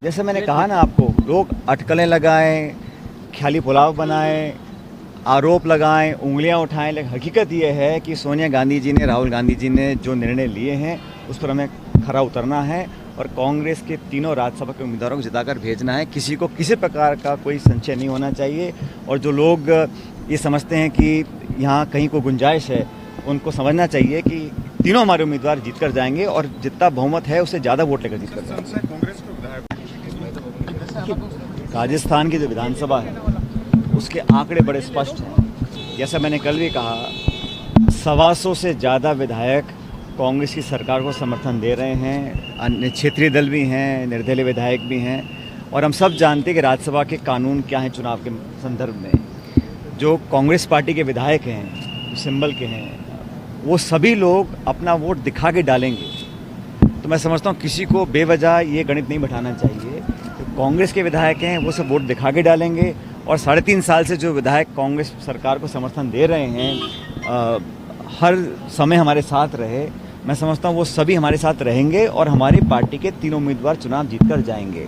जैसे मैंने कहा ना आपको, लोग अटकलें लगाएं, ख्याली पुलाव बनाएं, आरोप लगाएं, उंगलियां उठाएं, लेकिन हकीकत यह है कि सोनिया गांधी जी ने, राहुल गांधी जी ने जो निर्णय लिए हैं उस पर हमें खरा उतरना है और कांग्रेस के तीनों राज्यसभा के उम्मीदवारों को जिताकर भेजना है। किसी को किसी प्रकार का कोई संशय नहीं होना चाहिए और जो लोग ये समझते हैं कि यहाँ कहीं कोई गुंजाइश है, उनको समझना चाहिए कि तीनों हमारे उम्मीदवार जीतकर जाएंगे और जितना बहुमत है उससे ज़्यादा वोट लेकर जीतकर जाएंगे। राजस्थान की जो विधानसभा है उसके आंकड़े बड़े स्पष्ट हैं। जैसा मैंने कल भी कहा, 125 से ज़्यादा विधायक कांग्रेस की सरकार को समर्थन दे रहे हैं, अन्य क्षेत्रीय दल भी हैं, निर्दलीय विधायक भी हैं और हम सब जानते हैं कि राज्यसभा के कानून क्या हैं चुनाव के संदर्भ में। जो कांग्रेस पार्टी के विधायक हैं, सिंबल के हैं, वो सभी लोग अपना वोट दिखा के डालेंगे। तो मैं समझता हूँ किसी को बेवजह ये गणित नहीं बैठाना चाहिए। तो कांग्रेस के विधायक हैं, वो सब वोट दिखा के डालेंगे और 3.5 साल से जो विधायक कांग्रेस सरकार को समर्थन दे रहे हैं, हर समय हमारे साथ रहे, मैं समझता हूँ वो सभी हमारे साथ रहेंगे और हमारी पार्टी के तीनों उम्मीदवार चुनाव जीतकर जाएंगे।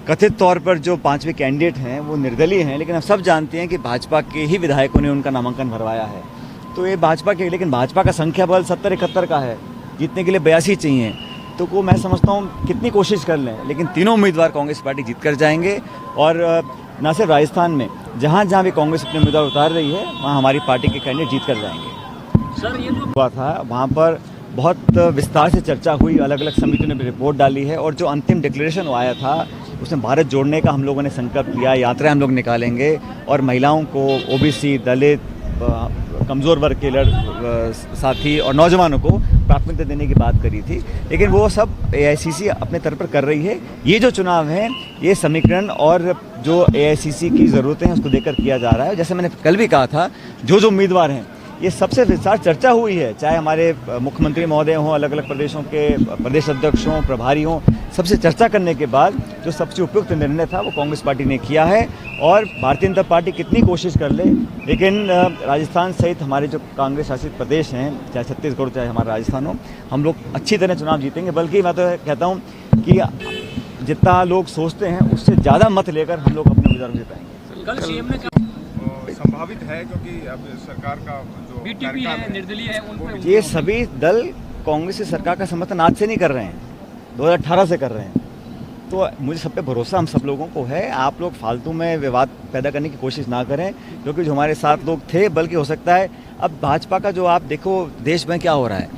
कथित तौर पर जो 5वें कैंडिडेट हैं वो निर्दलीय हैं, लेकिन हम सब जानते हैं कि भाजपा के ही विधायकों ने उनका नामांकन भरवाया है। तो ये भाजपा के, लेकिन भाजपा का संख्या बल 70-71 का है, जीतने के लिए 82 चाहिए। तो को मैं समझता हूँ कितनी कोशिश कर लें, लेकिन तीनों उम्मीदवार कांग्रेस पार्टी जीत कर जाएंगे और न सिर्फ राजस्थान में, जहाँ जहाँ भी कांग्रेस अपने उम्मीदवार उतार रही है वहाँ हमारी पार्टी के कैंडिडेट जीत कर जाएंगे। सर ये तो हुआ था, वहाँ पर बहुत विस्तार से चर्चा हुई, अलग अलग समितियों ने रिपोर्ट डाली है और जो अंतिम डिक्लेरेशन आया था उसमें भारत जोड़ने का हम लोगों ने संकल्प लिया, यात्राएं हम लोग निकालेंगे और महिलाओं को, ओबीसी, दलित, कमज़ोर वर्ग के साथी और नौजवानों को प्राथमिकता देने की बात करी थी। लेकिन वो सब एआईसीसी अपने तरफ पर कर रही है। ये जो चुनाव है ये समीकरण और जो एआईसीसी की ज़रूरतें हैं उसको देखकर किया जा रहा है। जैसे मैंने कल भी कहा था, जो उम्मीदवार हैं ये सबसे विस्तार चर्चा हुई है, चाहे हमारे मुख्यमंत्री महोदय हों, अलग अलग प्रदेशों के प्रदेश अध्यक्ष हों, प्रभारी हों, सबसे चर्चा करने के बाद जो सबसे उपयुक्त निर्णय था वो कांग्रेस पार्टी ने किया है। और भारतीय जनता पार्टी कितनी कोशिश कर ले, लेकिन राजस्थान सहित हमारे जो कांग्रेस शासित प्रदेश हैं, चाहे छत्तीसगढ़ चाहे हमारा राजस्थान हो, हम लोग अच्छी तरह चुनाव जीतेंगे। बल्कि मैं तो कहता हूँ कि जितना लोग सोचते हैं उससे ज़्यादा मत लेकर हम लोग अपने उम्मीदवार को जिताएंगे। कल सीएम ने संभावित है क्योंकि अब सरकार का जो बीटीपी है, निर्दलीय है, उन पे ये सभी दल कांग्रेस की सरकार का समर्थन आज से नहीं कर रहे हैं, 2018 से कर रहे हैं। तो मुझे सब पे भरोसा हम सब लोगों को है। आप लोग फालतू में विवाद पैदा करने की कोशिश ना करें, क्योंकि जो हमारे साथ लोग थे, बल्कि हो सकता है अब भाजपा का जो आप देखो देश में क्या हो रहा है,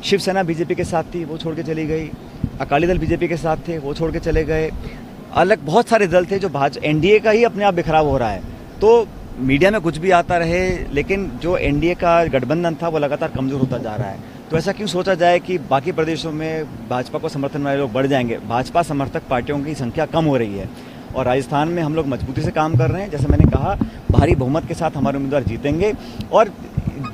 शिवसेना बीजेपी के साथ थी, वो छोड़ के चली गई, अकाली दल बीजेपी के साथ थे, वो छोड़ के चले गए, अलग बहुत सारे दल थे जो एनडीए का ही अपने आप बिखराव हो रहा है। तो मीडिया में कुछ भी आता रहे, लेकिन जो एनडीए का गठबंधन था वो लगातार कमज़ोर होता जा रहा है। तो ऐसा क्यों सोचा जाए कि बाकी प्रदेशों में भाजपा को समर्थन वाले लोग बढ़ जाएंगे। भाजपा समर्थक पार्टियों की संख्या कम हो रही है और राजस्थान में हम लोग मजबूती से काम कर रहे हैं। जैसे मैंने कहा, भारी बहुमत के साथ हमारे उम्मीदवार जीतेंगे और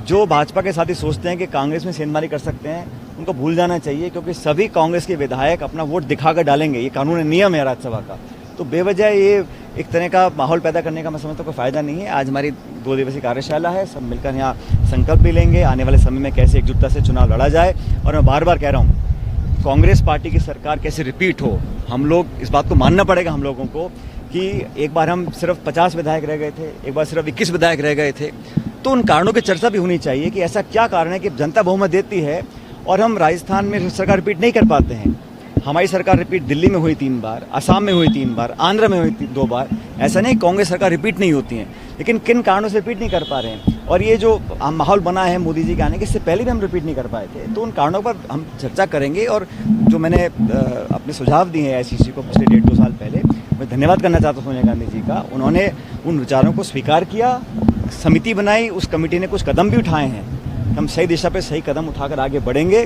जो भाजपा के साथी सोचते हैं कि कांग्रेस में सेंधमारी कर सकते हैं, उनको भूल जाना चाहिए, क्योंकि सभी कांग्रेस के विधायक अपना वोट दिखाकर डालेंगे। ये कानून नियम है राज्यसभा का। तो बेवजह ये एक तरह का माहौल पैदा करने का मैं समझता हूँ कोई फ़ायदा नहीं है। आज हमारी 2 दिवसीय कार्यशाला है, सब मिलकर यहाँ संकल्प भी लेंगे आने वाले समय में कैसे एकजुटता से चुनाव लड़ा जाए। और मैं बार बार कह रहा हूँ, कांग्रेस पार्टी की सरकार कैसे रिपीट हो, हम लोग इस बात को मानना पड़ेगा हम लोगों को कि एक बार हम सिर्फ 50 विधायक रह गए थे, एक बार सिर्फ 21 विधायक रह गए थे। तो उन कारणों की चर्चा भी होनी चाहिए कि ऐसा क्या कारण है कि जनता बहुमत देती है और हम राजस्थान में सरकार रिपीट नहीं कर पाते हैं। हमारी सरकार रिपीट दिल्ली में हुई 3 बार, असम में हुई 3 बार, आंध्र में हुई 2 बार। ऐसा नहीं कांग्रेस सरकार रिपीट नहीं होती है, लेकिन किन कारणों से रिपीट नहीं कर पा रहे हैं। और ये जो माहौल बना है मोदी जी के आने के, इससे पहले भी हम रिपीट नहीं कर पाए थे। तो उन कारणों पर हम चर्चा करेंगे और जो मैंने अपने सुझाव दिए हैं एआईसीसी को पिछले 1.5-2 साल पहले, मैं धन्यवाद करना चाहता हूँ सोनिया गांधी जी का। उन्होंने उन विचारों को स्वीकार किया, समिति बनाई, उस कमेटी ने कुछ कदम भी उठाए हैं। हम सही दिशा पर सही कदम उठाकर आगे बढ़ेंगे,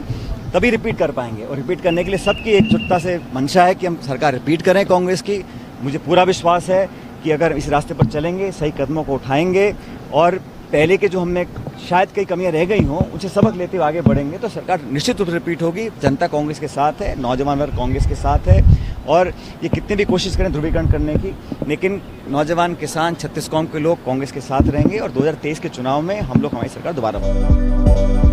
तभी रिपीट कर पाएंगे। और रिपीट करने के लिए सबकी एकजुटता से मंशा है कि हम सरकार रिपीट करें कांग्रेस की। मुझे पूरा विश्वास है कि अगर इस रास्ते पर चलेंगे, सही कदमों को उठाएंगे और पहले के जो हमें शायद कई कमियां रह गई हों उनसे सबक लेते हुए आगे बढ़ेंगे, तो सरकार निश्चित रूप से रिपीट होगी। जनता कांग्रेस के साथ है, नौजवान वर्ग कांग्रेस के साथ है और ये कितनी भी कोशिश करें ध्रुवीकरण करने की, लेकिन नौजवान, किसान, छत्तीस कौम के लोग कांग्रेस के साथ रहेंगे और 2023 के चुनाव में हम लोग हमारी सरकार दोबारा बनाएंगे।